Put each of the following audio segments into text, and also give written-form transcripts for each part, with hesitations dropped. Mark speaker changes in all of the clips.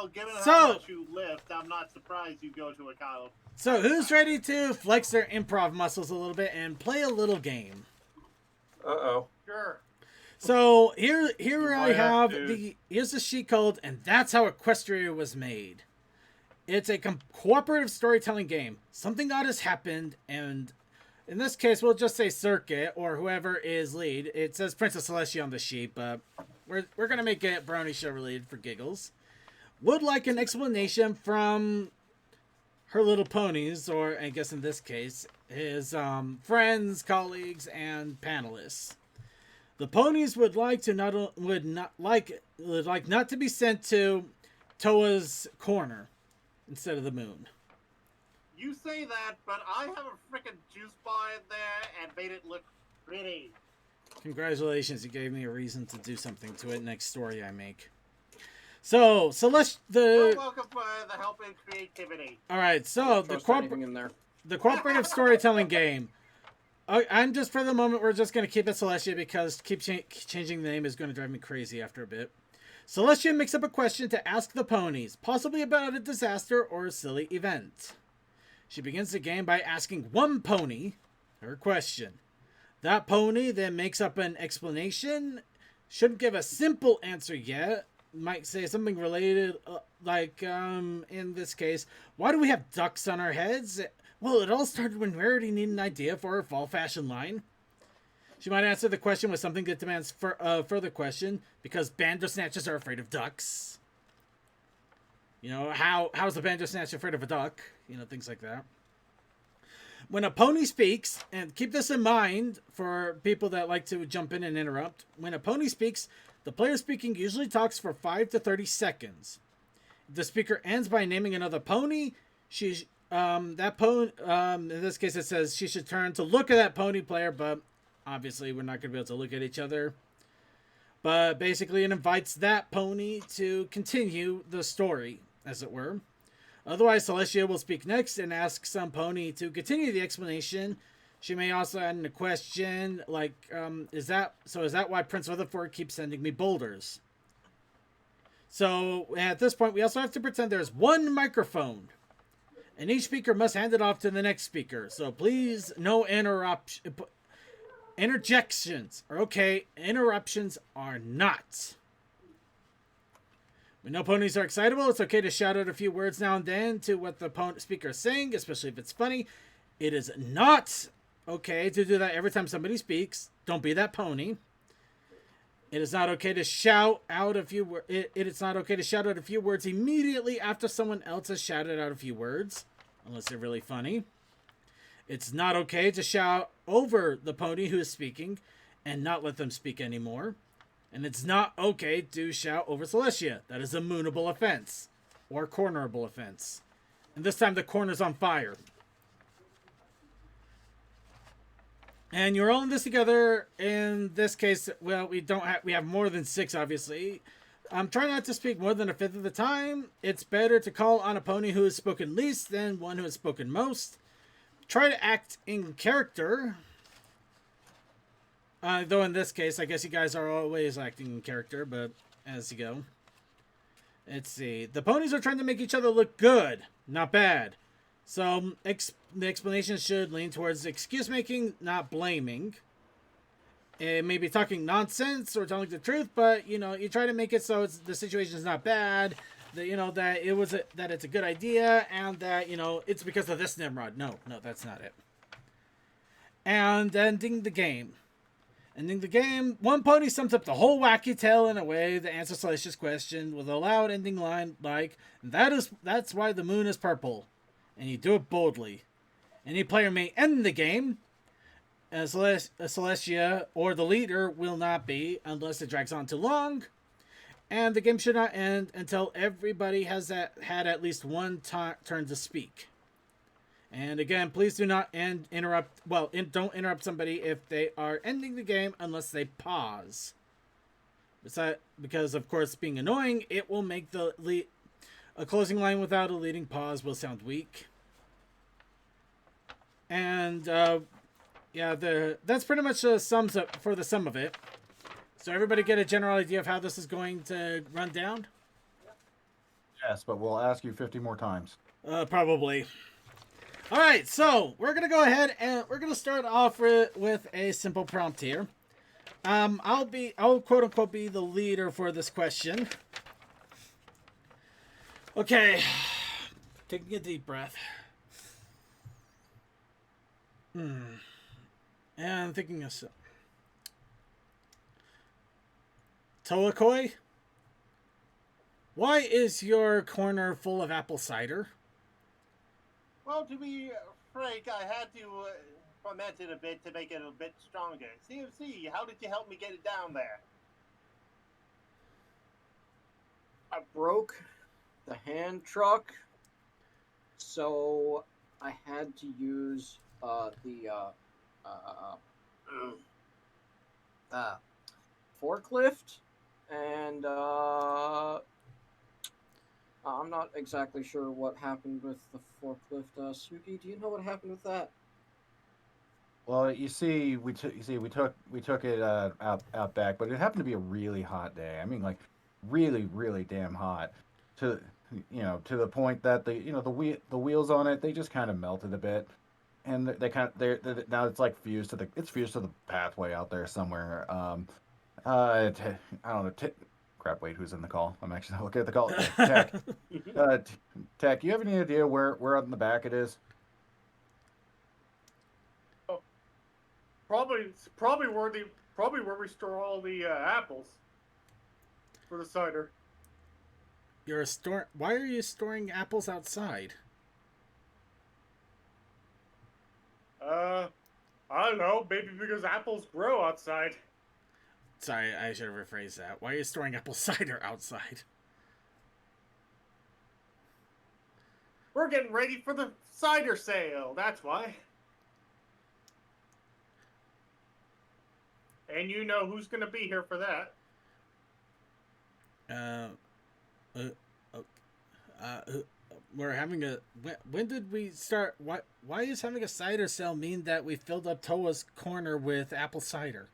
Speaker 1: Well, given how much you lift, I'm not surprised you go to a Kyle.
Speaker 2: So, who's ready to flex their improv muscles a little bit and play a little game?
Speaker 3: Uh-oh.
Speaker 1: Sure.
Speaker 2: So, here I have
Speaker 1: to.
Speaker 2: here's the sheet code, and that's how Equestria was made. It's a cooperative storytelling game. Something odd has happened, and in this case, we'll just say Circuit, or whoever is lead. It says Princess Celestia on the sheet, but we're going to make it Brony show related for giggles. Would like an explanation from her little ponies, or I guess in this case, his friends, colleagues, and panelists. The ponies would like not to be sent to Toa's corner instead of the moon.
Speaker 1: You say that, but I have a freaking juice bar in there and made it look pretty.
Speaker 2: Congratulations, you gave me a reason to do something to it next story I make. So,
Speaker 1: You're welcome for the help in creativity.
Speaker 2: Alright, so the cooperative storytelling game. I'm just, for the moment, we're just going to keep it Celestia because changing the name is going to drive me crazy after a bit. Celestia makes up a question to ask the ponies, possibly about a disaster or a silly event. She begins the game by asking one pony her question. That pony then makes up an explanation. Shouldn't give a simple answer yet. Might say something related, in this case, why do we have ducks on our heads? Well, it all started when Rarity needed an idea for her fall fashion line. She might answer the question with something that demands further question, because bandersnatchers are afraid of ducks. You know, how's the bandersnatch afraid of a duck? You know, things like that. When a pony speaks, and keep this in mind for people that like to jump in and interrupt, when a pony speaks, the player speaking usually talks for 5 to 30 seconds. If the speaker ends by naming another pony, in this case it says she should turn to look at that pony player, but obviously we're not going to be able to look at each other. But basically it invites that pony to continue the story, as it were. Otherwise, Celestia will speak next and ask some pony to continue the explanation. She may also add in a question like, is that why Prince Rutherford keeps sending me boulders? So at this point, we also have to pretend there's one microphone, and each speaker must hand it off to the next speaker. So please, no interjections are okay. Interruptions are not. When no ponies are excitable, it's okay to shout out a few words now and then to what the speaker is saying, especially if it's funny. It is not okay to do that every time somebody speaks. Don't be that pony. It is not okay to shout out a few it is not okay to shout out a few words immediately after someone else has shouted out a few words, unless they're really funny. It's not okay to shout over the pony who is speaking and not let them speak anymore. And it's not okay to shout over Celestia. That is a moonable offense. Or cornerable offense. And this time the corner's on fire. And you're all in this together. In this case, well, we have more than 6, obviously. Try not to speak more than a fifth of the time. It's better to call on a pony who has spoken least than one who has spoken most. Try to act in character. Though in this case, I guess you guys are always acting in character, but as you go. Let's see. The ponies are trying to make each other look good, not bad. So the explanation should lean towards excuse making, not blaming. It may be talking nonsense or telling the truth, but you try to make it so the situation is not bad. That that it's a good idea, and that it's because of this Nimrod. No, that's not it. And ending the game. Ending the game, one pony sums up the whole wacky tale in a way that answers Celestia's question with a loud ending line like, that's why the moon is purple. And you do it boldly. Any player may end the game, as Celestia or the leader will not be, unless it drags on too long. And the game should not end until everybody has had at least one turn to speak. And again, please do not interrupt. Well, don't interrupt somebody if they are ending the game unless they pause. Because of course, being annoying, it will make a closing line without a leading pause will sound weak. And that's pretty much sums up for the sum of it. So everybody get a general idea of how this is going to run down?
Speaker 4: Yes, but we'll ask you 50 more times.
Speaker 2: Probably. All right, so we're gonna go ahead and we're gonna start off with a simple prompt here. I'll quote unquote be the leader for this question. Okay, taking a deep breath. And thinking of Toakoi, why is your corner full of apple cider?
Speaker 1: Well, to be frank, I had to ferment it a bit to make it a bit stronger. CMC, how did you help me get it down there?
Speaker 5: I broke the hand truck, so I had to use the forklift, and I'm not exactly sure what happened with the forklift. Suki, do you know what happened with that?
Speaker 4: Well, you see, we took it out back, but it happened to be a really hot day. I mean, like really, really damn hot. To to the point that the wheels on it, they just kind of melted a bit, and they're now it's like fused to the pathway out there somewhere. I don't know. Crap, wait, who's in the call? I'm actually looking at the call. Tech. Tech, you have any idea where out in the back it is?
Speaker 6: Probably where we store all the apples for the cider.
Speaker 2: Why are you storing apples outside?
Speaker 6: I don't know. Maybe because apples grow outside.
Speaker 2: Sorry, I should have rephrased that. Why are you storing apple cider outside?
Speaker 6: We're getting ready for the cider sale. That's why. And you know who's going to be here for that.
Speaker 2: We're having a... When did we start... Why is having a cider sale mean that we filled up Toa's corner with apple cider?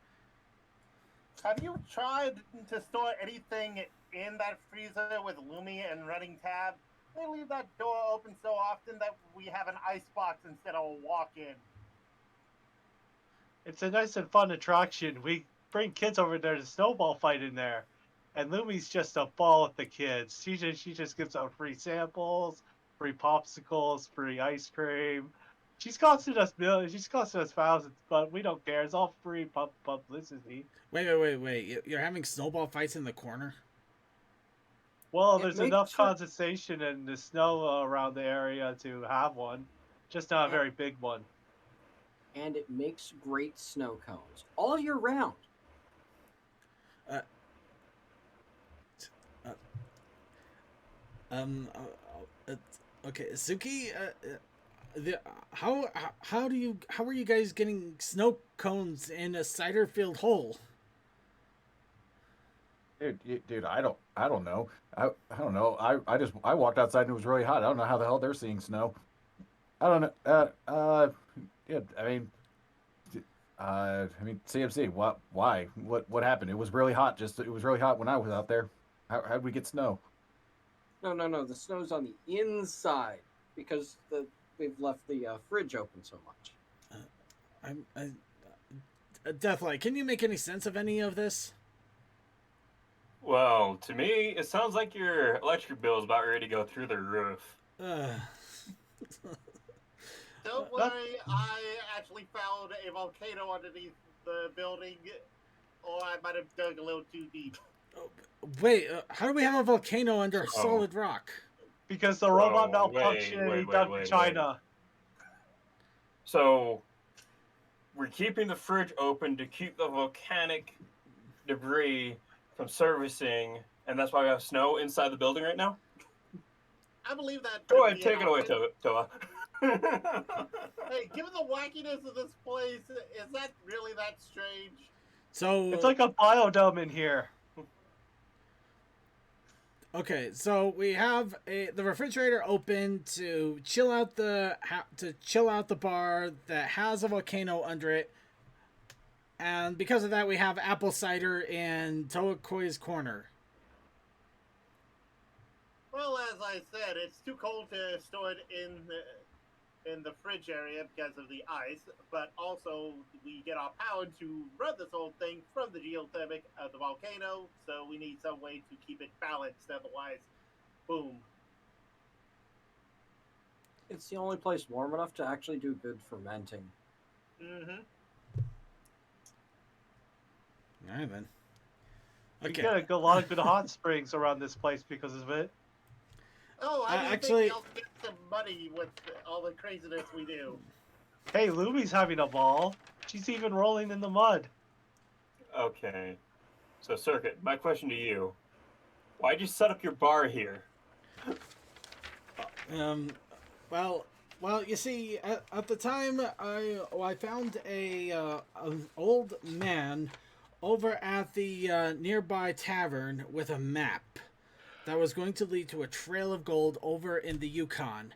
Speaker 1: Have you tried to store anything in that freezer with Lumi and running tab? They leave that door open so often that we have an icebox instead of a walk-in.
Speaker 7: It's a nice and fun attraction. We bring kids over there to snowball fight in there. And Lumi's just a ball with the kids. She just gives out free samples, free popsicles, free ice cream. She's costing us millions. She's costing us thousands, but we don't care. It's all free publicity.
Speaker 2: Wait. You're having snowball fights in the corner?
Speaker 7: Well, there's enough condensation in the snow around the area to have one. Just not a very big one.
Speaker 5: And it makes great snow cones all year round.
Speaker 2: Okay, Suki, how are you guys getting snow cones in a cider-filled hole?
Speaker 4: Dude, I don't know. I don't know. I walked outside and it was really hot. I don't know how the hell they're seeing snow. I don't know. Yeah, I mean, CMC. Why? What happened? It was really hot. It was really hot when I was out there. How'd we get snow?
Speaker 5: No. The snow's on the inside because we've left the fridge open so much.
Speaker 2: Deathlight, can you make any sense of any of this?
Speaker 3: Well, to me, it sounds like your electric bill is about ready to go through the roof.
Speaker 1: Don't worry, I actually found a volcano underneath the building, or I might have dug a little too deep.
Speaker 2: Wait, how do we have a volcano under solid rock?
Speaker 7: Because the robot malfunctioned and he dug to China.
Speaker 3: So, we're keeping the fridge open to keep the volcanic debris from servicing, and that's why we have snow inside the building right now?
Speaker 1: I believe that.
Speaker 3: Go ahead, take it away, Toa.
Speaker 1: Hey, given the wackiness of this place, is that really that strange?
Speaker 2: So
Speaker 7: it's like a biodome in here.
Speaker 2: Okay, so we have the refrigerator open to chill out the bar that has a volcano under it, and because of that, we have apple cider in Toakoi's corner.
Speaker 1: Well, as I said, it's too cold to store it in the fridge area because of the ice, but also we get our power to run this whole thing from the geothermic of the volcano, so we need some way to keep it balanced, otherwise, boom.
Speaker 5: It's the only place warm enough to actually do good fermenting.
Speaker 1: Mm-hmm.
Speaker 2: All right, then.
Speaker 7: You
Speaker 2: Okay.
Speaker 7: get a lot of good hot springs around this place because of it.
Speaker 1: Oh, I didn't
Speaker 2: actually-
Speaker 1: think y'all get some money with all the craziness we do.
Speaker 7: Hey, Lumi's having a ball. She's even rolling in the mud.
Speaker 3: Okay. So, Circuit, my question to you. Why'd you set up your bar here?
Speaker 2: Well, you see, at the time, I found an old man over at the nearby tavern with a map that was going to lead to a trail of gold over in the Yukon.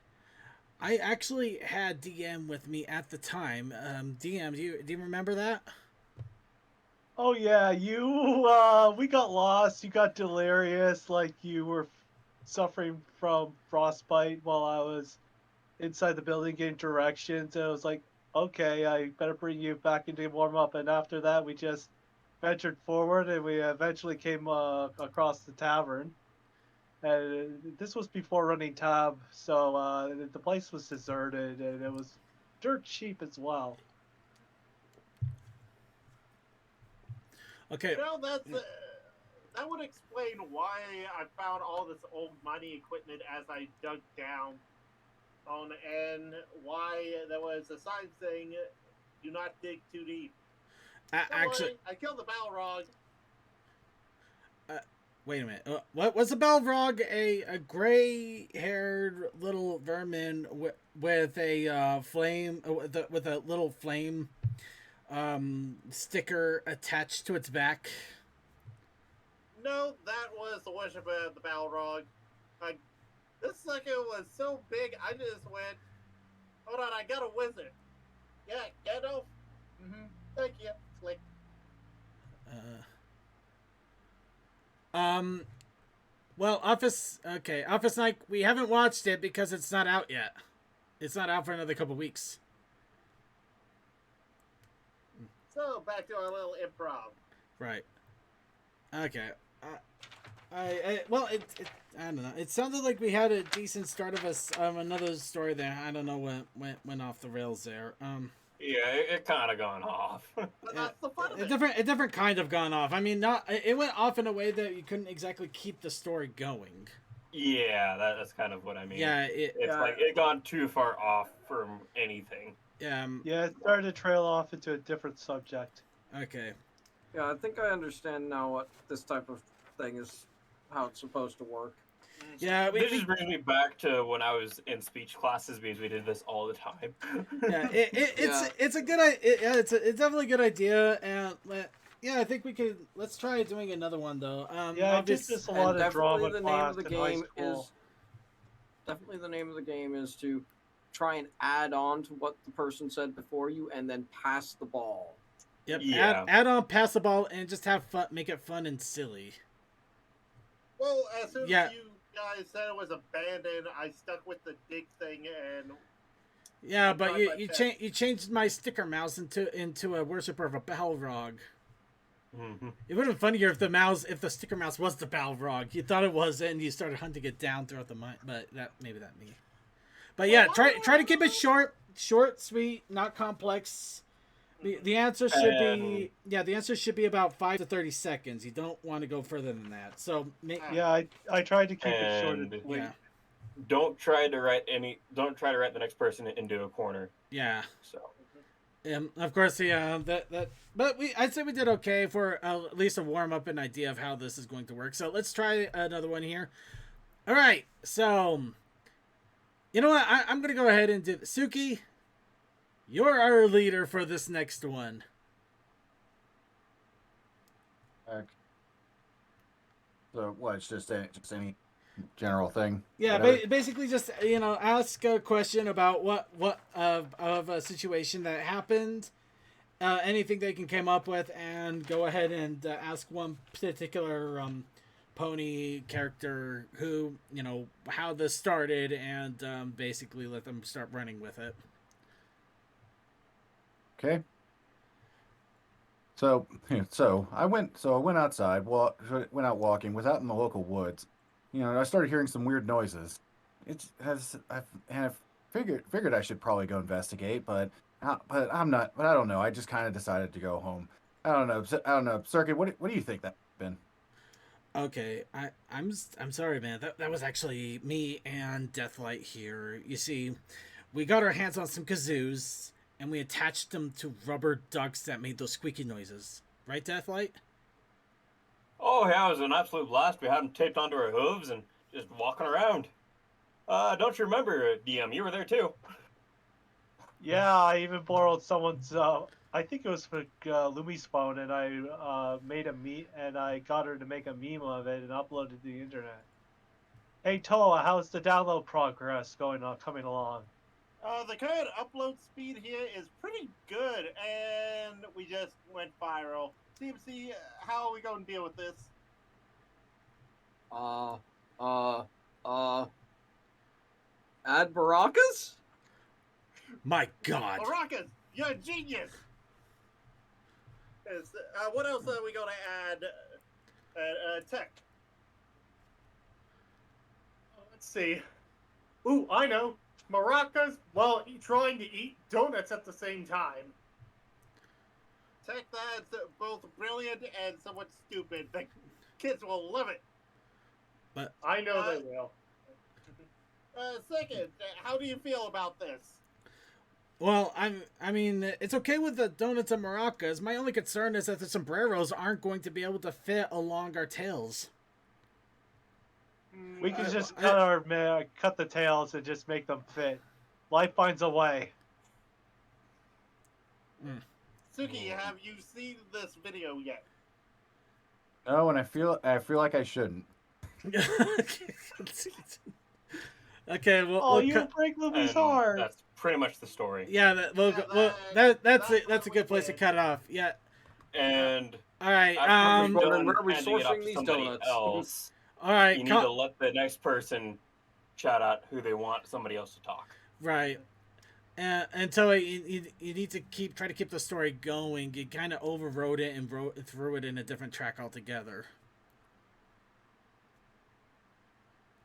Speaker 2: I actually had DM with me at the time. DM, do you remember that?
Speaker 7: Oh yeah, we got lost. You got delirious, like you were suffering from frostbite while I was inside the building getting directions. And I was like, okay, I better bring you back into warm up. And after that, we just ventured forward, and we eventually came across the tavern. And this was before running tab, so the place was deserted, and it was dirt cheap as well.
Speaker 2: Okay.
Speaker 1: You know, that would explain why I found all this old mining equipment as I dug down on, and why there was a sign saying, "Do not dig too deep."
Speaker 2: Actually,
Speaker 1: I killed the Balrog.
Speaker 2: wait a minute. What was the Balrog? A gray-haired little vermin with a flame with a little flame sticker attached to its back.
Speaker 1: No, that was the worshiper of the Balrog. Like, this sucker was so big, I just went, hold on, I got a wizard. Yeah, Gandalf. Mm-hmm. Thank you. Click.
Speaker 2: Well, Office Night, we haven't watched it because it's not out yet. It's not out for another couple weeks.
Speaker 1: So, back to our little improv.
Speaker 2: Right. Okay. I don't know. It sounded like we had a decent start of another story there. I don't know what went off the rails there.
Speaker 3: Yeah, it kind of gone off.
Speaker 1: But that's the fun of it.
Speaker 2: A different kind of gone off. I mean, it went off in a way that you couldn't exactly keep the story going.
Speaker 3: Yeah, that's kind of what I mean.
Speaker 2: Yeah,
Speaker 3: it's like it gone too far off from anything.
Speaker 2: Yeah,
Speaker 7: it started to trail off into a different subject.
Speaker 2: Okay.
Speaker 5: Yeah, I think I understand now what this type of thing is, how it's supposed to work.
Speaker 2: Yeah,
Speaker 3: This just brings me back to when I was in speech classes because we did this all the time.
Speaker 2: Yeah, it's a good it's definitely a good idea, and yeah, I think let's try doing another one though.
Speaker 7: Yeah, just a lot of drama class in high school.
Speaker 5: Definitely the name of the game is to try and add on to what the person said before you, and then pass the ball.
Speaker 2: Yep.
Speaker 3: Yeah.
Speaker 2: Add on, pass the ball, and just have fun. Make it fun and silly.
Speaker 1: Well, as soon as you guys said it was abandoned, I stuck with the dig thing and.
Speaker 2: Yeah, but you changed my sticker mouse into a worshiper of a Balrog.
Speaker 3: Mm-hmm.
Speaker 2: It would have been funnier if the sticker mouse was the Balrog. You thought it was, and you started hunting it down throughout the mine. But maybe that me. But yeah, try to keep it short, sweet, not complex. The answer should be about 5 to 30 seconds. You don't want to go further than that. So
Speaker 7: yeah, I tried to keep it short and sweet.
Speaker 2: Yeah.
Speaker 3: Don't try to write the next person into a corner.
Speaker 2: Yeah.
Speaker 3: So.
Speaker 2: Of course, but I'd say we did okay for at least a warm up and idea of how this is going to work. So let's try another one here. All right, so you know what? I'm gonna go ahead and do Suki. You're our leader for this next one.
Speaker 4: Okay. So what? It's just any general thing.
Speaker 2: Yeah, basically just ask a question about what of a situation that happened, anything they can come up with, and go ahead and ask one particular pony character who, how this started, and basically let them start running with it.
Speaker 4: Okay. So I went outside, went out walking, was out in the local woods. I started hearing some weird noises. I figured I should probably go investigate, but I'm not. But I don't know. I just kind of decided to go home. I don't know. Circuit, what do you think that's been?
Speaker 2: Okay, I'm sorry, man. That was actually me and Deathlight here. You see, we got our hands on some kazoos, and we attached them to rubber ducks that made those squeaky noises. Right, Deathlight?
Speaker 3: Oh, yeah, it was an absolute blast. We had them taped onto our hooves and just walking around. Don't you remember, DM? You were there too.
Speaker 7: Yeah, I even borrowed someone's. I think it was for Lumi's phone, and I made and I got her to make a meme of it and uploaded it to the internet. Hey Toa, how's the download progress coming along?
Speaker 1: The current upload speed here is pretty good, and we just went viral. CMC, how are we going to deal with this?
Speaker 5: Add Baracas?
Speaker 2: My God.
Speaker 1: Baracas, you're a genius! What else are we going to add? Tech.
Speaker 6: Let's see. Ooh, I know. Maracas, trying to eat donuts at the same time.
Speaker 1: Tech that's both brilliant and somewhat stupid. The kids will love it.
Speaker 2: But
Speaker 6: I know they will.
Speaker 1: Second, how do you feel about this?
Speaker 2: Well, I mean, it's okay with the donuts and maracas. My only concern is that the sombreros aren't going to be able to fit along our tails.
Speaker 7: We can just cut the tails and just make them fit. Life finds a way.
Speaker 1: Suki, have you seen this video yet?
Speaker 4: No, and I feel like I shouldn't.
Speaker 2: Okay, well,
Speaker 7: oh, you break Lumi's heart.
Speaker 3: That's pretty much the story.
Speaker 2: Yeah, that's a good place to cut it off. Yeah.
Speaker 3: And
Speaker 2: all right.
Speaker 5: Where are we sourcing these donuts?
Speaker 3: Else,
Speaker 2: all right.
Speaker 3: You need to let the next person shout out who they want somebody else to talk.
Speaker 2: Right. And so you need to try to keep the story going. You kind of overrode it and threw it in a different track altogether.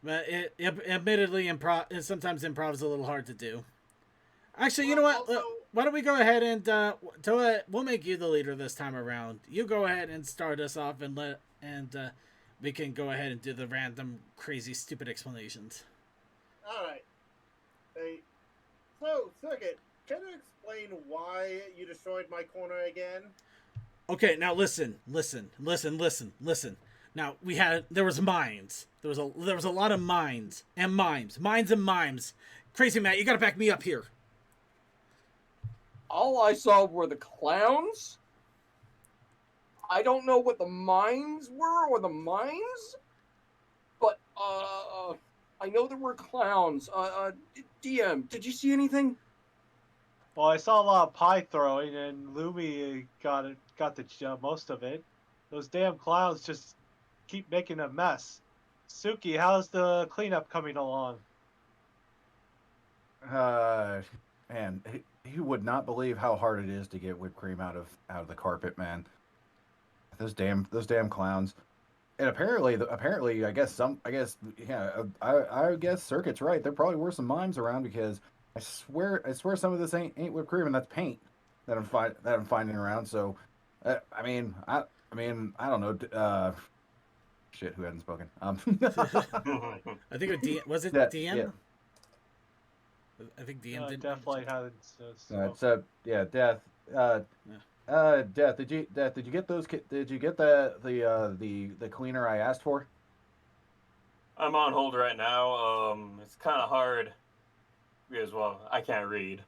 Speaker 2: But it admittedly sometimes improv is a little hard to do. Actually, you know what? Why don't we go ahead and Toa, we'll make you the leader this time around. You go ahead and start us off, and we can go ahead and do the random, crazy, stupid explanations.
Speaker 1: All right. So, Circuit, can you explain why you destroyed my corner again?
Speaker 2: Okay, now listen. Now there was mines. There was a lot of mines and mimes. Crazy Matt, you gotta back me up here.
Speaker 5: All I saw were the clowns. I don't know what the mines were or the mines, but I know there were clowns. DM, did you see anything?
Speaker 7: Well, I saw a lot of pie throwing, and Lumi got the most of it. Those damn clowns just keep making a mess. Suki, how's the cleanup coming along?
Speaker 4: Man, you would not believe how hard it is to get whipped cream out of the carpet, man. Those damn clowns. And apparently, I guess Circuit's right. There probably were some mimes around, because I swear some of this ain't whipped cream, and that's paint that I'm finding around. So, I mean, I don't know. Shit, who hadn't spoken?
Speaker 2: I think it was it DM?
Speaker 4: Yeah.
Speaker 2: I think DM didn't.
Speaker 7: Deathlight hadn't.
Speaker 4: Death. Death. Did you get those? Did you get the cleaner I asked for?
Speaker 3: I'm on hold right now. It's kind of hard because, well, I can't read.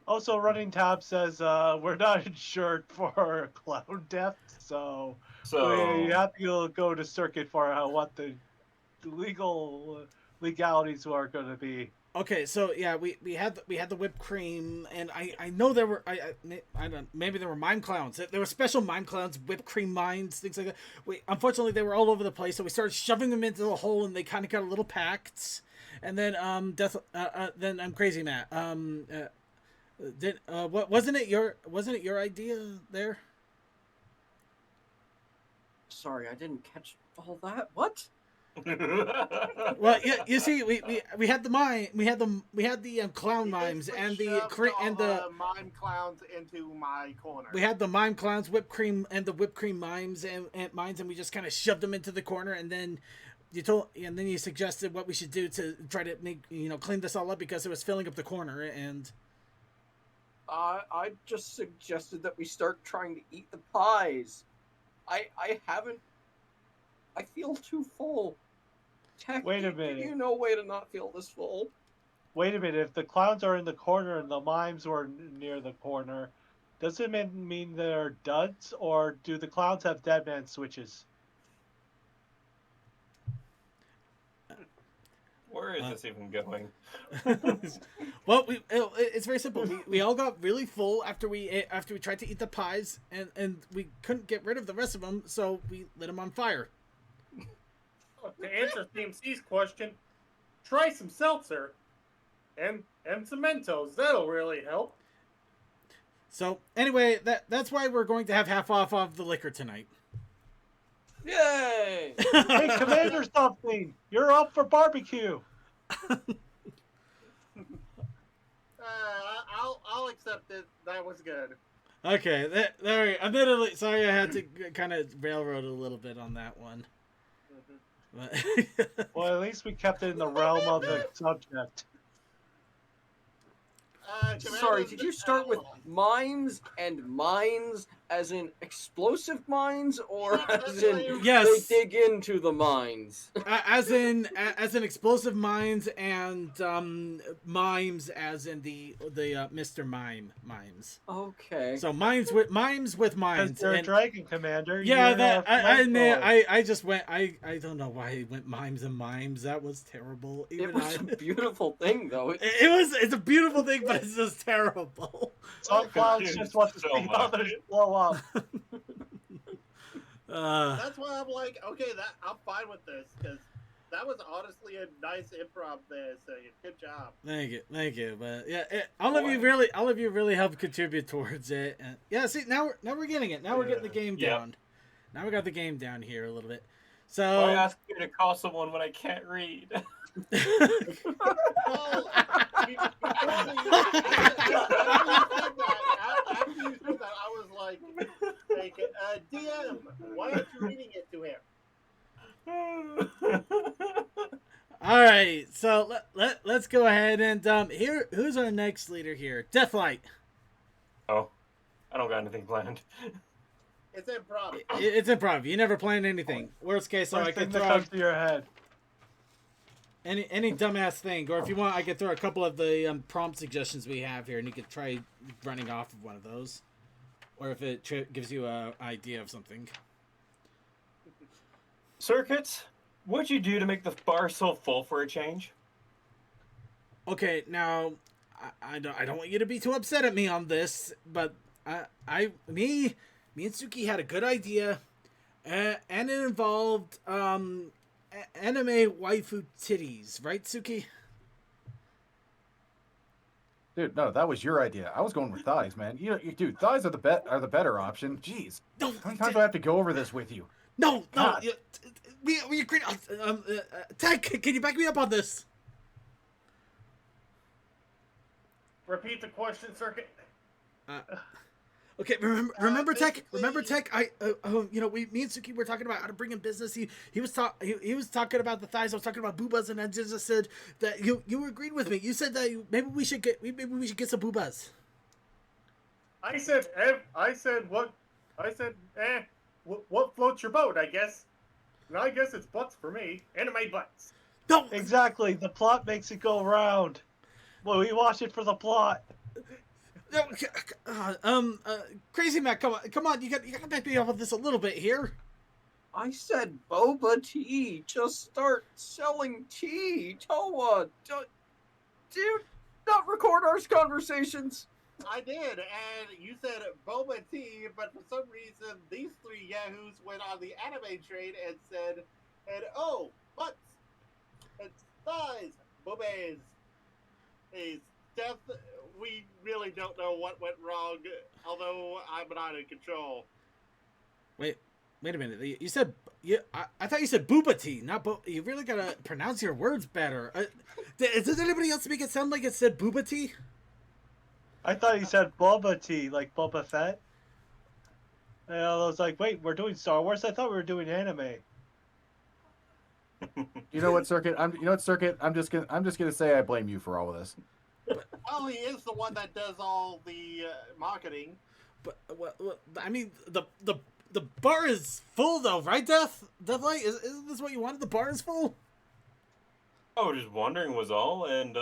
Speaker 7: Also, Running Tab says we're not insured for clown death, so we have to go to Circuit for what the legalities are going to be.
Speaker 2: Okay, so yeah, we had the whipped cream, and I know there were I don't, maybe there were mime clowns. There were special mime clowns, whipped cream mimes, things like that. Unfortunately they were all over the place, so we started shoving them into the hole, and they kind of got a little packed. And then then I'm Crazy Matt. Wasn't it your idea there?
Speaker 5: Sorry, I didn't catch all that. What?
Speaker 2: Well, yeah, you see, we had the mime, we had the clown mimes and the
Speaker 1: mime clowns into my corner.
Speaker 2: we had the mime clowns, whipped cream mimes and mines, and we just kind of shoved them into the corner, and then you suggested what we should do to try to make clean this all up because it was filling up the corner, and
Speaker 5: I just suggested that we start trying to eat the pies. I haven't. I feel too full. Tech,
Speaker 7: Wait a minute.
Speaker 5: You know a way to not feel this full.
Speaker 7: Wait a minute. If the clowns are in the corner and the mimes were near the corner, does it mean they're duds, or do the clowns have dead man switches?
Speaker 3: Where is this even going?
Speaker 2: Well, it's very simple. We all got really full after we tried to eat the pies, and we couldn't get rid of the rest of them, so we lit them on fire.
Speaker 6: To answer CMC's question, try some seltzer and some Mentos. That'll really help.
Speaker 2: So anyway, that's why we're going to have half off of the liquor tonight.
Speaker 5: Yay!
Speaker 7: Hey, Commander something! You're up for barbecue!
Speaker 1: I'll accept it. That was good.
Speaker 2: Okay, there. Admittedly, sorry I had to kind of railroad a little bit on that one. But
Speaker 7: Well, at least we kept it in the realm of the subject.
Speaker 5: Sorry, did you start with mimes and mines as in explosive mines, or as in
Speaker 2: Yes.
Speaker 5: they dig into the mines?
Speaker 2: as in explosive mines and mimes as in the Mr. Mime mimes.
Speaker 5: Okay.
Speaker 2: So mimes with
Speaker 7: Because
Speaker 2: mines.
Speaker 7: you're a
Speaker 2: And,
Speaker 7: dragon commander.
Speaker 2: yeah,
Speaker 7: you're
Speaker 2: that
Speaker 7: a flamethrower.
Speaker 2: I just went. I don't know why he went mimes and mimes. That was terrible. Even
Speaker 5: It was a beautiful thing, though.
Speaker 2: it's a beautiful thing, but it's just terrible.
Speaker 7: Some clowns just want to
Speaker 3: So
Speaker 7: see
Speaker 3: much.
Speaker 7: others blow up.
Speaker 1: That's why I'm like, okay, I'm fine with this because that was honestly a nice improv there. So good job.
Speaker 2: Thank you. But yeah, all of you really helped contribute towards it. And, yeah, see, now we're getting it. Now we're getting the game
Speaker 3: Yeah.
Speaker 2: down. Now we got the game down here a little bit.
Speaker 3: Why
Speaker 2: So
Speaker 3: ask me to call someone when I can't read?
Speaker 1: Well, after you said that, I was like, DM, why aren't you reading it to him?
Speaker 2: all right, so let's go ahead and who's our next leader here? Deathlight.
Speaker 3: Oh, I don't got anything planned.
Speaker 1: It's improv.
Speaker 2: It's improv. You never planned anything. Worst case, so I
Speaker 7: First
Speaker 2: could
Speaker 7: thing that
Speaker 2: throw
Speaker 7: comes to your head.
Speaker 2: any dumbass thing, or if you want, I could throw a couple of the prompt suggestions we have here, and you could try running off of one of those, or if it gives you an idea of something.
Speaker 3: Circuits, what'd you do to make the bar so full for a change?
Speaker 2: Okay, now I don't want you to be too upset at me on this, but me and Suki had a good idea, and it involved anime waifu titties, right, Suki?
Speaker 4: Dude, no, that was your idea. I was going with thighs, man. Dude, thighs are the better option. Jeez,
Speaker 2: No,
Speaker 4: how many times do I have to go over this with you?
Speaker 2: no.
Speaker 4: God.
Speaker 2: We agreed. Tech, can you back me up on this?
Speaker 6: Repeat the question, Circuit.
Speaker 2: Okay, remember Tech.
Speaker 1: basically-
Speaker 2: Remember Tech. Me and Suki were talking about how to bring in business. He was talking about the thighs. I was talking about boobas, and I just said that you agreed with me. You said that maybe we should get some boobas.
Speaker 6: I said what floats your boat, I guess. And I guess it's butts for me. Anime butts.
Speaker 2: No,
Speaker 7: Exactly. The plot makes it go round. Well, we watch it for the plot.
Speaker 2: no. Crazy Matt, come on. You got to back me up on this a little bit here.
Speaker 5: I said boba tea. Just start selling tea. Toa. Do you not record our conversations?
Speaker 1: I did, and you said boba tea, but for some reason these three yahoos went on the anime train and said, oh, butts, and thighs, boobies, is death. We really don't know what went wrong, although I'm not in control.
Speaker 2: Wait a minute. You said I thought you said booba tea, not you really gotta pronounce your words better. Does anybody else make it sound like it said booba tea?
Speaker 7: I thought he said Boba tea, like Boba Fett. And I was like, wait, we're doing Star Wars? I thought we were doing anime.
Speaker 4: You know what, Circuit? Circuit? I'm just gonna say I blame you for all of this.
Speaker 1: Well, he is the one that does all the marketing.
Speaker 2: But I mean, the bar is full though, right, Deathlight? Isn't this what you wanted? The bar is full.
Speaker 3: I was just wondering was all, and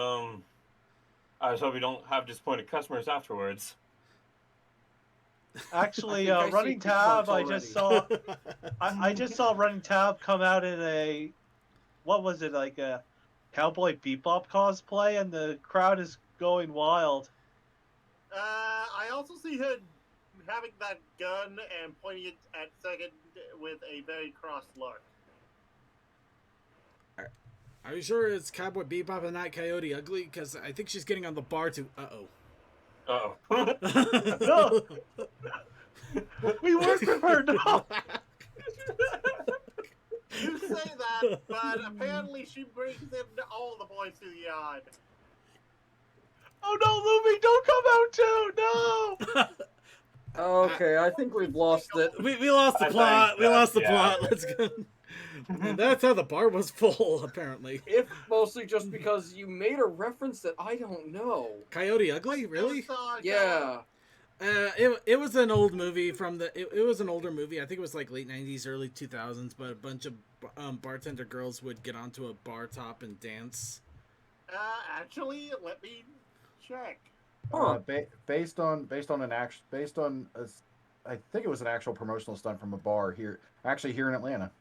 Speaker 3: I just hope we don't have disappointed customers afterwards.
Speaker 7: Actually,
Speaker 5: I
Speaker 7: Running
Speaker 5: see
Speaker 7: Tab,
Speaker 5: Pixar's
Speaker 7: I just saw. I just saw Running Tab come out in a, what was it, like a Cowboy Bebop cosplay, and the crowd is going wild.
Speaker 1: I also see her having that gun and pointing it at second with a very cross look.
Speaker 2: Are you sure it's Cowboy Bebop and not Coyote Ugly? Because I think she's getting on the bar to.
Speaker 3: Uh-oh.
Speaker 7: No! We work with her, no!
Speaker 1: You say that, but apparently she brings in all the boys to the yard.
Speaker 7: Oh no, Lumi, don't come out too! No!
Speaker 5: Okay, I think we've lost it.
Speaker 2: We lost the plot. We lost the plot. Let's go. And that's how the bar was full, apparently.
Speaker 5: If mostly just because you made a reference that I don't know.
Speaker 2: Coyote Ugly, really?
Speaker 5: Yeah.
Speaker 2: It was an old movie from the. It was an older movie. I think it was like late '90s, early 2000s. But a bunch of bartender girls would get onto a bar top and dance.
Speaker 1: Actually, let me check.
Speaker 4: Based on I think it was an actual promotional stunt from a bar here in Atlanta.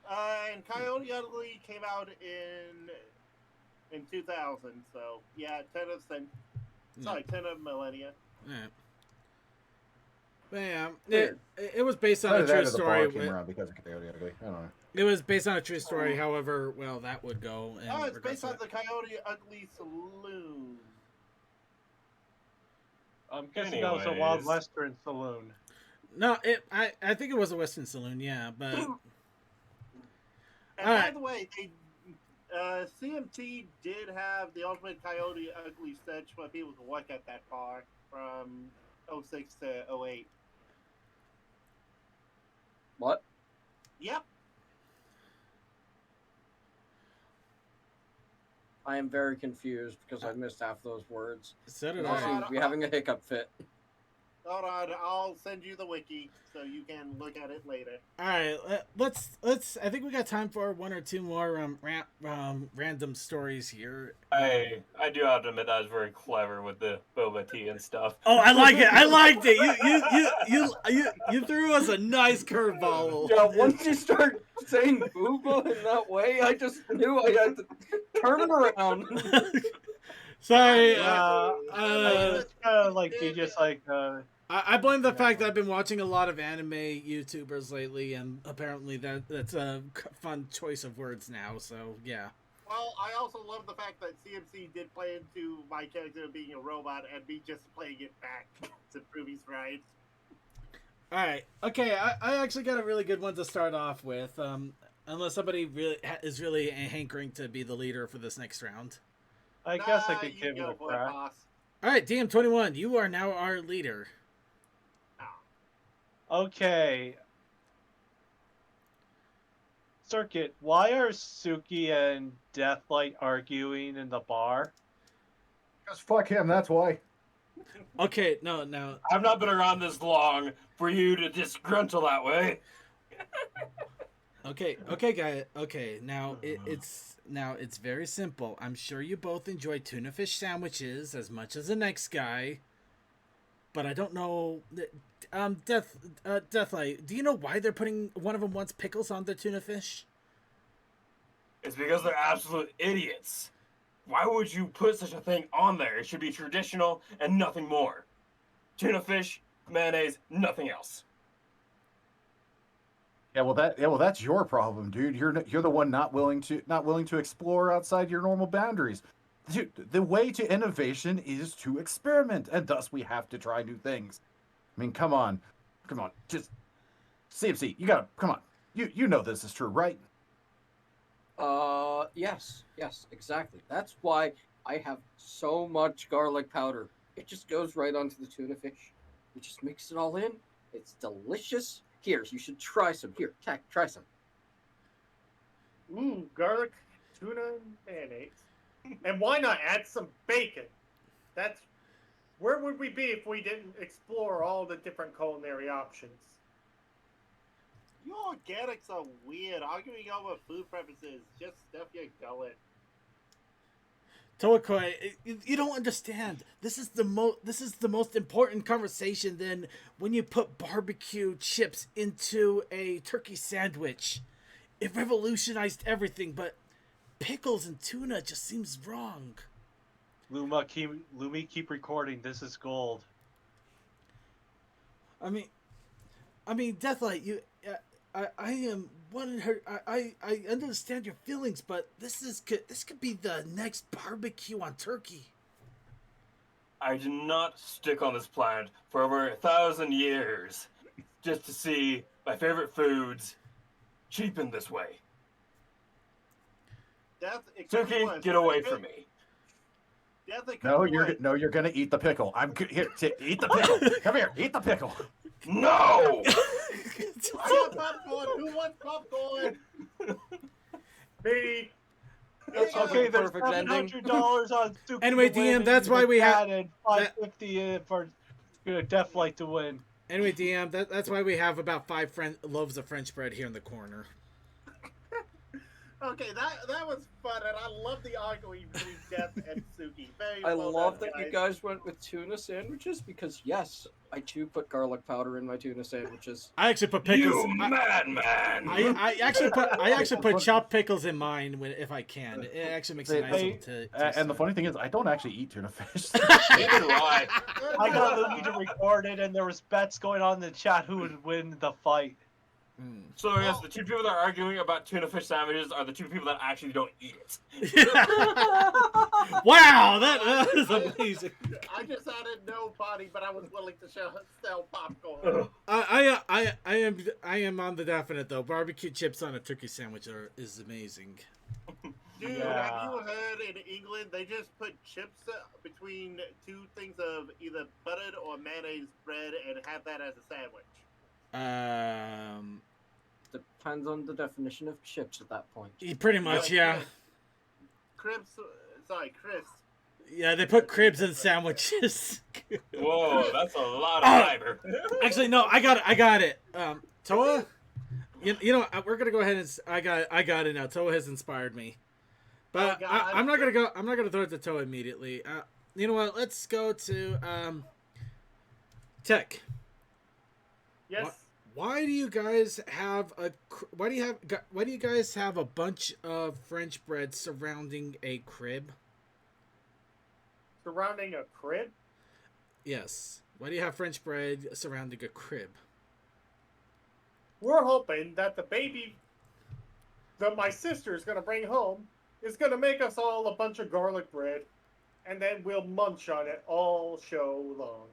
Speaker 1: And Coyote Ugly came out in 2000, so yeah, 10 of millennia.
Speaker 2: Yeah. But yeah, it was based on a true story.
Speaker 4: Came around because of Coyote Ugly. I don't know.
Speaker 2: It was based on a true story. However, well, that would go.
Speaker 1: It's based on the Coyote Ugly Saloon.
Speaker 7: I'm guessing that was a Wild Western saloon.
Speaker 2: No, I think it was a Western saloon. Yeah, but.
Speaker 1: And by the way, CMT did have the Ultimate Coyote Ugly sketch for people to work at that bar from 06 to 08.
Speaker 5: What?
Speaker 1: Yep.
Speaker 5: I am very confused because I missed half those words.
Speaker 2: So did
Speaker 5: I seem to be having a hiccup fit.
Speaker 1: Hold on, I'll send you the wiki so you can look at it later.
Speaker 2: All right, let's. I think we got time for one or two more random stories here.
Speaker 3: I do have to admit that was very clever with the boba tea and stuff.
Speaker 2: Oh, I like it. I liked it. You threw us a nice curveball.
Speaker 5: Yeah, once you start saying booba in that way, I just knew I had to turn it around.
Speaker 2: Sorry.
Speaker 7: It's kind of like be just like.
Speaker 2: I blame the fact that I've been watching a lot of anime YouTubers lately, and apparently that's a fun choice of words now. So yeah.
Speaker 1: Well, I also love the fact that CMC did play into my character being a robot and me just playing it back to prove he's right.
Speaker 2: All right. Okay. I actually got a really good one to start off with. Unless somebody really is really hankering to be the leader for this next round.
Speaker 7: I guess I could give it a crack.
Speaker 1: Boss.
Speaker 2: All right, DM21, you are now our leader.
Speaker 7: Okay. Circuit, why are Suki and Deathlight arguing in the bar?
Speaker 4: Because fuck him, that's why.
Speaker 2: Okay, no.
Speaker 3: I've not been around this long for you to disgruntle that way.
Speaker 2: Okay, guy. Okay, now it's very simple. I'm sure you both enjoy tuna fish sandwiches as much as the next guy, but I don't know. Deathlight, do you know why they're putting one of them wants pickles on their tuna fish?
Speaker 3: It's because they're absolute idiots. Why would you put such a thing on there? It should be traditional and nothing more. Tuna fish, mayonnaise, nothing else.
Speaker 4: Well, that's your problem, dude. You're the one not willing to explore outside your normal boundaries. Dude, the way to innovation is to experiment, and thus we have to try new things. I mean, come on, just CMC. You gotta come on. You know this is true, right?
Speaker 5: Yes, exactly. That's why I have so much garlic powder. It just goes right onto the tuna fish. You just mix it all in. It's delicious. Here, you should try some. Here, try some.
Speaker 6: Ooh, garlic, tuna, and mayonnaise. And why not add some bacon? That's where would we be if we didn't explore all the different culinary options?
Speaker 1: You organics are weird. Arguing over food preferences. Just stuff your gullet.
Speaker 2: Toakoi, you don't understand. This is the most important conversation than when you put barbecue chips into a turkey sandwich. It revolutionized everything, but pickles and tuna just seems wrong.
Speaker 7: Lumi, keep recording. This is gold.
Speaker 2: I mean, Deathlight, you, I am one her. I understand your feelings, but this could be the next barbecue on turkey.
Speaker 3: I did not stick on this planet for over 1,000 years just to see my favorite foods cheapened this way. Suki, get away from me.
Speaker 4: No, you're gonna eat the pickle. Here, eat the pickle. Come here, eat the pickle.
Speaker 3: No!
Speaker 1: I got popcorn. Who wants popcorn?
Speaker 6: Me.
Speaker 7: Okay, there's
Speaker 5: Perfect ending.
Speaker 7: $700 on Suki.
Speaker 2: Anyway, DM, that's why we have
Speaker 7: and $550 for Deathlight to win.
Speaker 2: Anyway, DM, that's why we have about 5 loaves of French bread here in the corner.
Speaker 1: Okay, that was fun, and I love the arguing between Death and Suki.
Speaker 5: I love that you guys went with tuna sandwiches because yes, I too put garlic powder in my tuna sandwiches.
Speaker 2: I actually put pickles.
Speaker 3: You madman!
Speaker 2: I actually put chopped pickles in mine if I can. It actually makes it nice to
Speaker 4: and the funny thing is, I don't actually eat tuna fish.
Speaker 3: Neither do I.
Speaker 7: I got Lumi to record it, and there was bets going on in the chat who would win the fight.
Speaker 3: So yes, the two people that are arguing about tuna fish sandwiches are the two people that actually don't eat it.
Speaker 2: Wow, that is amazing.
Speaker 1: I just added no potty, but I was willing to sell popcorn.
Speaker 2: I am on the definite though. Barbecue chips on a turkey sandwich is amazing.
Speaker 1: Dude,
Speaker 7: Yeah.
Speaker 1: have you heard in England they just put chips between two things of either buttered or mayonnaise bread and have that as a sandwich?
Speaker 5: Depends on the definition of chips at that point.
Speaker 2: Pretty much, yeah.
Speaker 1: Cribs, Chris.
Speaker 2: Yeah, they put cribs in sandwiches.
Speaker 3: Whoa, that's a lot of fiber.
Speaker 2: Actually, no, I got it. Toa, you know, we're gonna go ahead and I got it now. Toa has inspired me, but I'm not gonna throw it to Toa immediately. You know what? Let's go to Tech.
Speaker 6: Yes.
Speaker 2: Why do you guys have a bunch of French bread surrounding a crib?
Speaker 6: Surrounding a crib?
Speaker 2: Yes. Why do you have French bread surrounding a crib?
Speaker 6: We're hoping that the baby that my sister's going to bring home is going to make us all a bunch of garlic bread, and then we'll munch on it all show long.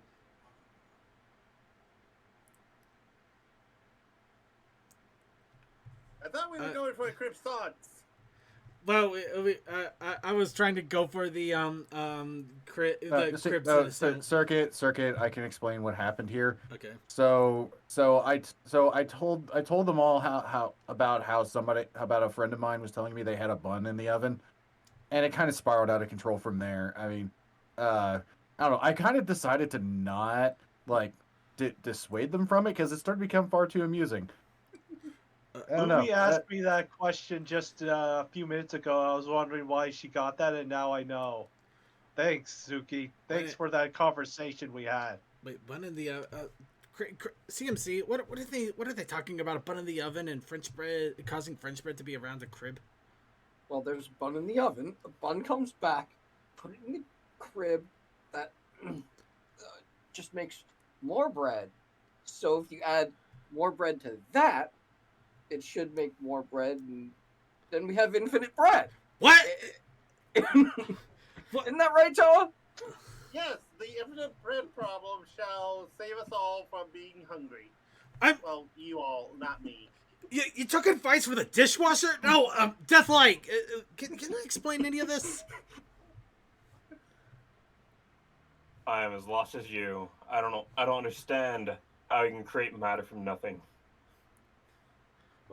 Speaker 1: I thought we were going for a crib thoughts.
Speaker 2: Well, I was trying to go for the cribs.
Speaker 4: Circuit. I can explain what happened here.
Speaker 2: Okay.
Speaker 4: So I told them all how about a friend of mine was telling me they had a bun in the oven, and it kind of spiraled out of control from there. I mean, I don't know. I kind of decided to not dissuade them from it because it started to become far too amusing.
Speaker 7: Lumi asked me that question just a few minutes ago. I was wondering why she got that, and now I know. Thanks, Suki. Thanks for that conversation we had.
Speaker 2: Wait, bun in the CMC. What are they talking about? A bun in the oven and French bread causing French bread to be around a crib?
Speaker 5: Well, there's bun in the oven. The bun comes back. Put it in the crib. That just makes more bread. So if you add more bread to that, it should make more bread, and then we have infinite bread.
Speaker 2: What?
Speaker 5: Isn't that right, Toa?
Speaker 1: Yes, the infinite bread problem shall save us all from being hungry. Well, you all, not me.
Speaker 2: You took advice from the dishwasher? No, Deathlight, can you explain any of this?
Speaker 3: I am as lost as you. I don't know. I don't understand how you can create matter from nothing.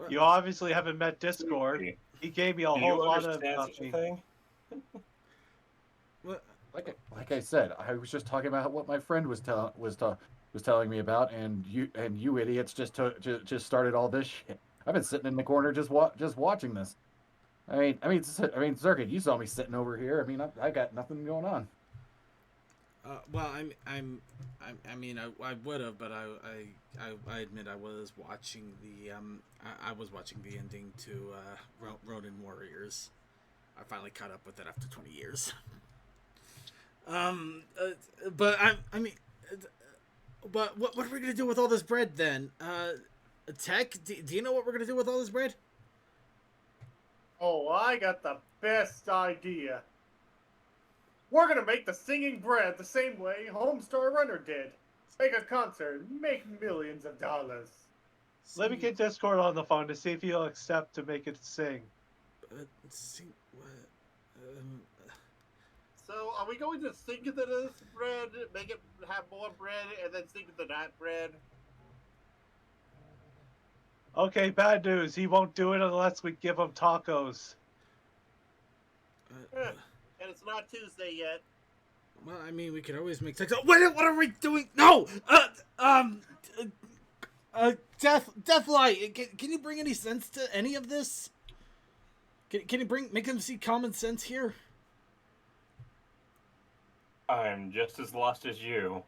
Speaker 7: You obviously haven't met Discord. He gave me a whole lot of nothing.
Speaker 4: Like I said, I was just talking about what my friend was telling me about, and you idiots just started all this shit. I've been sitting in the corner just watching this. I mean, Circuit, you saw me sitting over here. I mean, I got nothing going on.
Speaker 2: Well, I mean, I would have, but I admit I was watching the I was watching the ending to Ronin Warriors. I finally caught up with it after 20 years. But but what are we gonna do with all this bread then? Tech, do you know what we're gonna do with all this bread?
Speaker 6: Oh, I got the best idea. We're gonna make the singing bread the same way Homestar Runner did. Make a concert, make millions of dollars.
Speaker 7: Let me get Discord on the phone to see if he'll accept to make it sing.
Speaker 2: Sing what?
Speaker 1: So, are we going to sink into this bread, make it have more bread, and then sink into that bread?
Speaker 7: Okay, bad news. He won't do it unless we give him tacos.
Speaker 1: And it's not Tuesday yet.
Speaker 2: Well, I mean, we could always make TikTok. What are we doing? No! Deathlight, can you bring any sense to any of this? Can you make him see common sense here?
Speaker 3: I'm just as lost as you.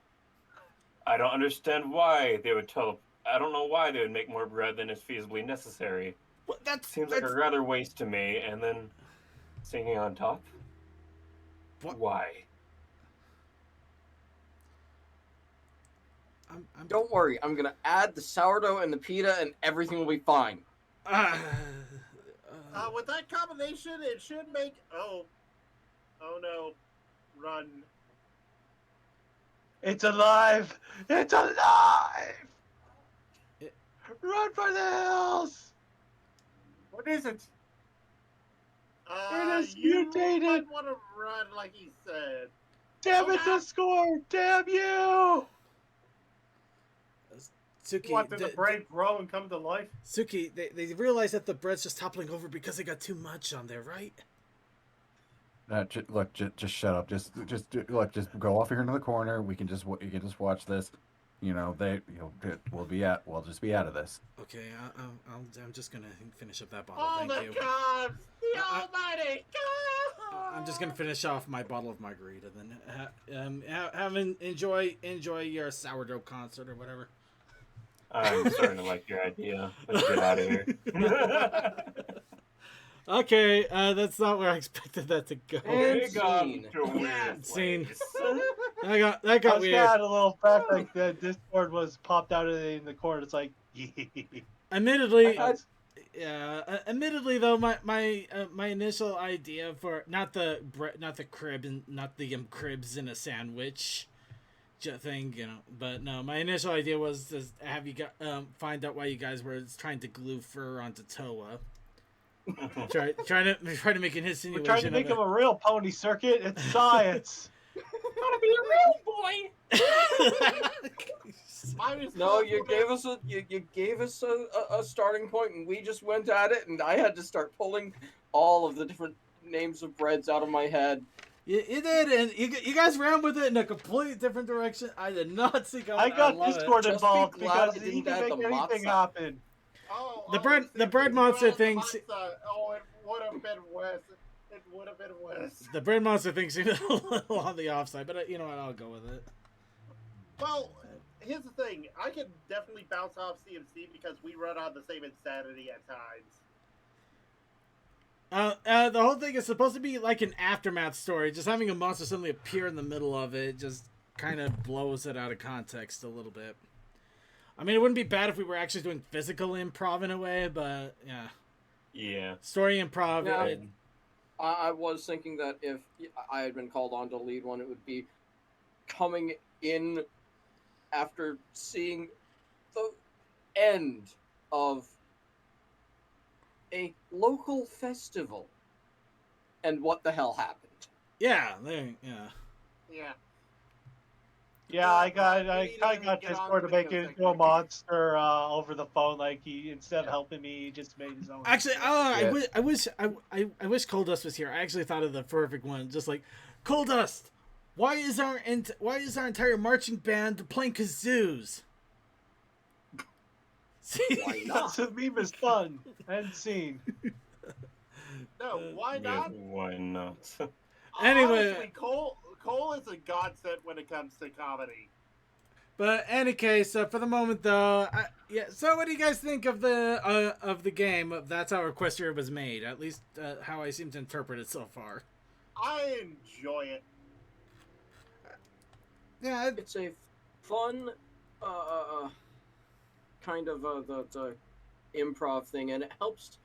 Speaker 3: I don't understand why they would I don't know why they would make more bread than is feasibly necessary.
Speaker 2: Well,
Speaker 3: Seems like a rather waste to me, and then singing on top?
Speaker 2: What?
Speaker 3: Why?
Speaker 5: Don't worry, I'm gonna add the sourdough and the pita, and everything will be fine.
Speaker 1: With that combination, it should make... Oh no. Run.
Speaker 7: It's alive! It's alive! Run for the hills!
Speaker 6: What is it?
Speaker 7: It is
Speaker 1: You
Speaker 7: mutated!
Speaker 1: might want to run like he said.
Speaker 7: Damn it, Discord! Damn you!
Speaker 2: Suki,
Speaker 6: What, did the bread grow and come to life?
Speaker 2: Suki, they realize that the bread's just toppling over because they got too much on there, right?
Speaker 4: Look, just shut up. Just go off here into the corner. You can just watch this. We'll just be out of this.
Speaker 2: Okay, I'm just gonna finish up that bottle.
Speaker 1: Oh,
Speaker 2: Thank
Speaker 1: the
Speaker 2: you.
Speaker 1: gods! The almighty God!
Speaker 2: I'm just gonna finish off my bottle of margarita then. Enjoy your sourdough concert or whatever.
Speaker 3: I'm starting to like your idea. Let's get out of here.
Speaker 2: Okay, that's not where I expected that to go.
Speaker 5: And
Speaker 2: Scene. That got weird.
Speaker 7: I had a little fact like that. Discord was popped out in the corner. It's like,
Speaker 2: Admittedly, though, my initial idea for not the crib and not the cribs in a sandwich thing, but no, my initial idea was to have you find out why you guys were trying to glue fur onto Toa. trying to make an insinuation.
Speaker 7: we're trying to make him a real pony, Circuit. It's science.
Speaker 5: Gotta be a real boy. No, you gave us a starting point, and we just went at it, and I had to start pulling all of the different names of breads out of my head.
Speaker 2: You did, and you guys ran with it in a completely different direction. I did not see going.
Speaker 7: I got Discord involved because
Speaker 5: it
Speaker 7: he
Speaker 5: didn't
Speaker 7: can
Speaker 5: add
Speaker 7: make
Speaker 5: the
Speaker 7: anything
Speaker 5: matzah.
Speaker 7: happen.
Speaker 2: The bread monster thinks.
Speaker 1: Oh, it would have been worse. It would have been worse.
Speaker 2: The bread monster thinks he's a little on the offside, but you know what? I'll go with it.
Speaker 1: Well, here's the thing. I can definitely bounce off CMC because we run on the same insanity at times.
Speaker 2: The whole thing is supposed to be like an aftermath story. Just having a monster suddenly appear in the middle of it just kind of blows it out of context a little bit. I mean, it wouldn't be bad if we were actually doing physical improv in a way, but yeah.
Speaker 3: Yeah.
Speaker 2: Story improv.
Speaker 5: Yeah. I was thinking that if I had been called on to lead one, it would be coming in after seeing the end of a local festival and what the hell happened.
Speaker 2: Yeah.
Speaker 1: Yeah.
Speaker 7: Yeah, I got
Speaker 1: we
Speaker 7: I
Speaker 1: need to
Speaker 7: got
Speaker 1: get
Speaker 7: this
Speaker 1: on
Speaker 7: for
Speaker 1: the
Speaker 7: to make
Speaker 1: video
Speaker 7: it into a
Speaker 1: segment.
Speaker 7: monster over the phone. Like he instead of helping me, he just made his own.
Speaker 2: Actually,
Speaker 4: Yeah.
Speaker 2: I wish Coldust was here. I actually thought of the perfect one. Just like Coldust, why is our entire marching band playing kazoos? See?
Speaker 5: Why not?
Speaker 7: The meme is fun and seen.
Speaker 1: No, why
Speaker 3: Yeah,
Speaker 1: not?
Speaker 3: why not?
Speaker 2: Anyway.
Speaker 1: Honestly, Cole is a godsend when it comes to comedy.
Speaker 2: But any case, for the moment though, yeah. So what do you guys think of the game? That's how Equestria was made. At least how I seem to interpret it so far.
Speaker 1: I enjoy it.
Speaker 2: Yeah.
Speaker 5: It's a fun kind of the improv thing, and it helps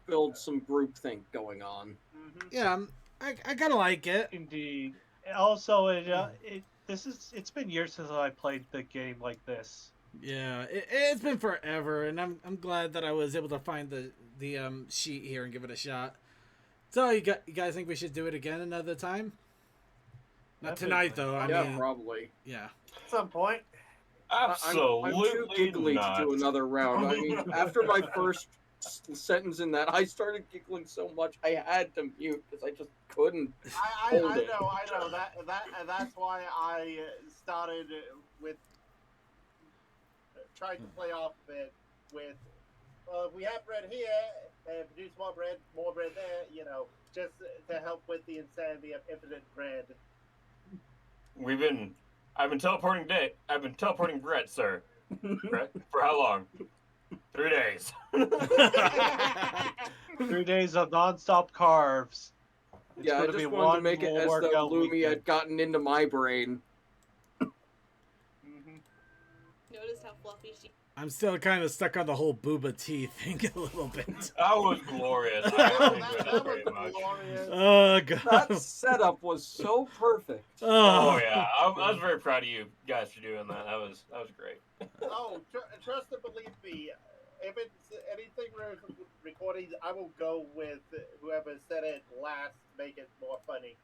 Speaker 5: build some groupthink going on.
Speaker 1: Mm-hmm.
Speaker 2: Yeah. I gotta like it.
Speaker 7: Indeed. Also, it's been years since I played the game like this.
Speaker 2: Yeah. It's been forever, and I'm glad that I was able to find the sheet here and give it a shot. So you guys think we should do it again another time? Not tonight though. I
Speaker 5: Yeah,
Speaker 2: mean,
Speaker 5: probably.
Speaker 2: yeah.
Speaker 6: At some point.
Speaker 3: Absolutely
Speaker 5: I'm too giggly
Speaker 3: not.
Speaker 5: to do another round. I mean, after my first sentence in that, I started giggling so much I had to mute because I just couldn't.
Speaker 1: I
Speaker 5: Hold it.
Speaker 1: know that's why I started with trying to play off of it with we have bread here and produce more bread there, you know, just to help with the insanity of infinite bread.
Speaker 3: I've been teleporting bread, sir. Bread? For how long? 3 days.
Speaker 7: 3 days of nonstop carbs. It's
Speaker 5: Yeah, I
Speaker 7: gonna be
Speaker 5: just wanted to
Speaker 7: one
Speaker 5: make it
Speaker 7: full
Speaker 5: as though
Speaker 7: workout
Speaker 5: Lumi
Speaker 7: weekend.
Speaker 5: had gotten into my brain.
Speaker 1: Mm-hmm.
Speaker 8: Notice how fluffy she.
Speaker 2: I'm still kind of stuck on the whole booba tea thing a little bit.
Speaker 3: That was glorious. I
Speaker 1: That
Speaker 3: enjoyed
Speaker 1: was
Speaker 3: that very much.
Speaker 1: glorious.
Speaker 2: Oh god.
Speaker 5: That setup was so perfect.
Speaker 3: Oh yeah, I was very proud of you guys for doing that. That was great.
Speaker 1: Oh, trust and believe me. If it's anything recording, I will go with whoever said it last. Make it more funny.